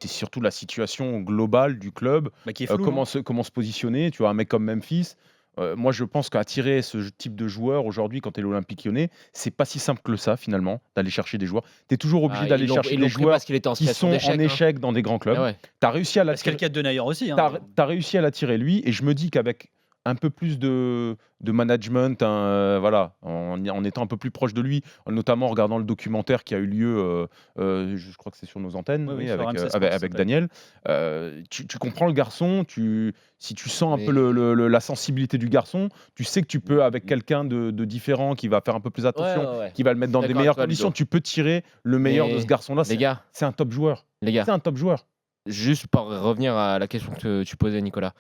c'était surtout la situation globale du club, Qui est floue, non? comment se positionner. Tu vois, un mec comme Memphis, moi je pense qu'attirer type de joueur aujourd'hui quand tu es l'Olympique Lyonnais, c'est pas si simple que ça finalement, d'aller chercher des joueurs. Tu es toujours obligé Ah, d'aller chercher ils des l'ont pris joueurs parce qu'il était en qui situation sont d'échec, en hein. échec dans des grands Eh clubs. ouais. Tu as réussi à Bah, c'est le l'attirer cas de Denayer aussi, hein. tu réussi à l'attirer lui et je me dis qu'avec un peu plus de management, voilà, en étant un peu plus proche de lui, notamment en regardant le documentaire qui a eu lieu, je crois que c'est sur nos antennes, Oui, oui, oui, sur avec, RMC Sport, ça avec s'appelle. Daniel. Tu comprends le garçon, si tu sens un peu Mais la sensibilité du garçon, tu sais que tu peux, avec quelqu'un de différent qui va faire un peu plus ouais, attention, ouais, ouais. qui va le Je mettre suis dans des d'accord avec meilleures toi, conditions, Ludo. tu peux tirer le meilleur de ce Mais garçon-là. les gars, C'est un top joueur. les gars, C'est un top joueur. juste pour revenir à la question que tu posais, Nicolas.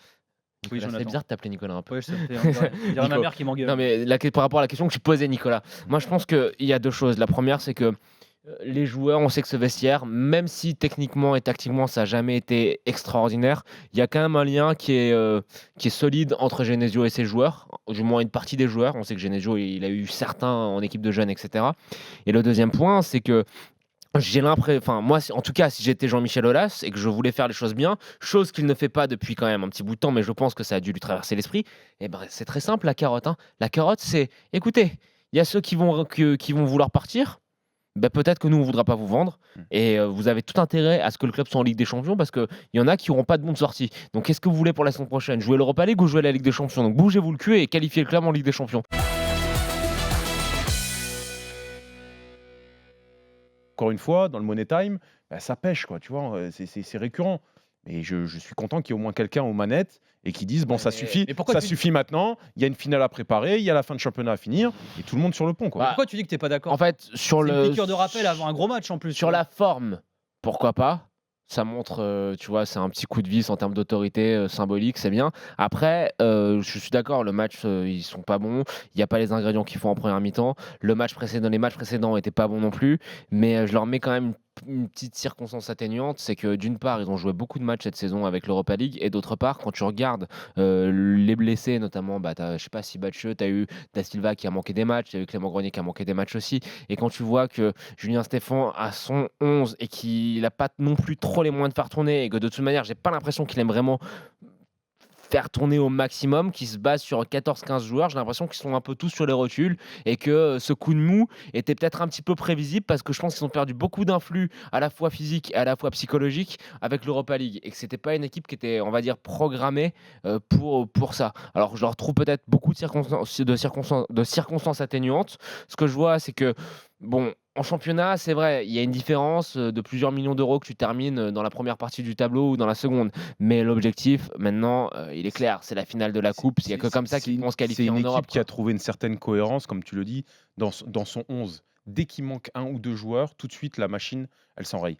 Oui, Nicolas, c'est Jonathan. bizarre de t'appeler Nicolas un peu. Ouais, je sais, on dirait ma Nico. mère qui Non, m'engueule. mais par rapport à la question que tu posais, Nicolas, moi je pense qu'il y a deux choses. La première, c'est que les joueurs, on sait que ce vestiaire, même si techniquement et tactiquement ça n'a jamais été extraordinaire, il y a quand même un lien qui est solide entre Genesio et ses joueurs, du moins une partie des joueurs. On sait que Genesio, il a eu certains en équipe de jeunes, etc. Et le deuxième point, c'est que j'ai l'impression, enfin moi, en tout cas, si j'étais Jean-Michel Aulas et que je voulais faire les choses bien, chose qu'il ne fait pas depuis quand même un petit bout de temps, mais je pense que ça a dû lui traverser l'esprit. Et ben c'est très simple la carotte, hein. La carotte, c'est, écoutez, il y a ceux qui vont vouloir partir. Ben, peut-être que nous on voudra pas vous vendre et vous avez tout intérêt à ce que le club soit en Ligue des Champions parce qu'il y en a qui n'auront pas de bonne sortie. Donc qu'est-ce que vous voulez pour la saison prochaine? Jouer l'Europa League ou jouer la Ligue des Champions? Donc bougez-vous le cul et qualifiez le club en Ligue des Champions. Encore une fois, dans le Money Time, bah, ça pêche, quoi, tu vois, c'est récurrent. Mais je suis content qu'il y ait au moins quelqu'un aux manettes et qui dise bon, ça suffit, mais pourquoi ça tu- suffit maintenant. Il y a une finale à préparer, il y a la fin de championnat à finir et tout le monde sur le pont, quoi. Bah, Pourquoi tu dis que t'es pas d'accord? En fait, sur C'est une le piqûre de rappel avant un gros match en plus. sur la forme, pourquoi pas? Ça montre, tu vois, c'est un petit coup de vis en termes d'autorité, symbolique, c'est bien. Après, je suis d'accord, le match, ils sont pas bons. Il y a pas les ingrédients qu'il faut en première mi-temps. Les matchs précédents étaient pas bons non plus, mais je leur mets quand même une petite circonstance atténuante, c'est que d'une part, ils ont joué beaucoup de matchs cette saison avec l'Europa League et d'autre part, quand tu regardes, les blessés notamment, bah, je sais pas si Batcheux, tu as eu Da Silva qui a manqué des matchs, tu as eu Clément Grenier qui a manqué des matchs aussi et quand tu vois que Julien Stéphan a son 11 et qu'il a pas non plus trop les moyens de faire tourner et que de toute manière, j'ai pas l'impression qu'il aime vraiment faire tourner au maximum, qui se base sur 14-15 joueurs. J'ai l'impression qu'ils sont un peu tous sur les rotules et que ce coup de mou était peut-être un petit peu prévisible parce que je pense qu'ils ont perdu beaucoup d'influx à la fois physique et à la fois psychologique avec l'Europa League et que c'était pas une équipe qui était, on va dire, programmée pour ça. Alors je leur trouve peut-être beaucoup de circonstances atténuantes. Ce que je vois, c'est que bon, en championnat, c'est vrai, il y a une différence de plusieurs millions d'euros que tu termines dans la première partie du tableau ou dans la seconde. Mais l'objectif, maintenant, il est clair, c'est la finale de la coupe. Il n'y a que comme ça qu'ils vont se qualifier en C'est une Europe. équipe qui a trouvé une certaine cohérence, comme tu le dis, dans son 11. Dès qu'il manque un ou deux joueurs, tout de suite, la machine, elle s'enraye.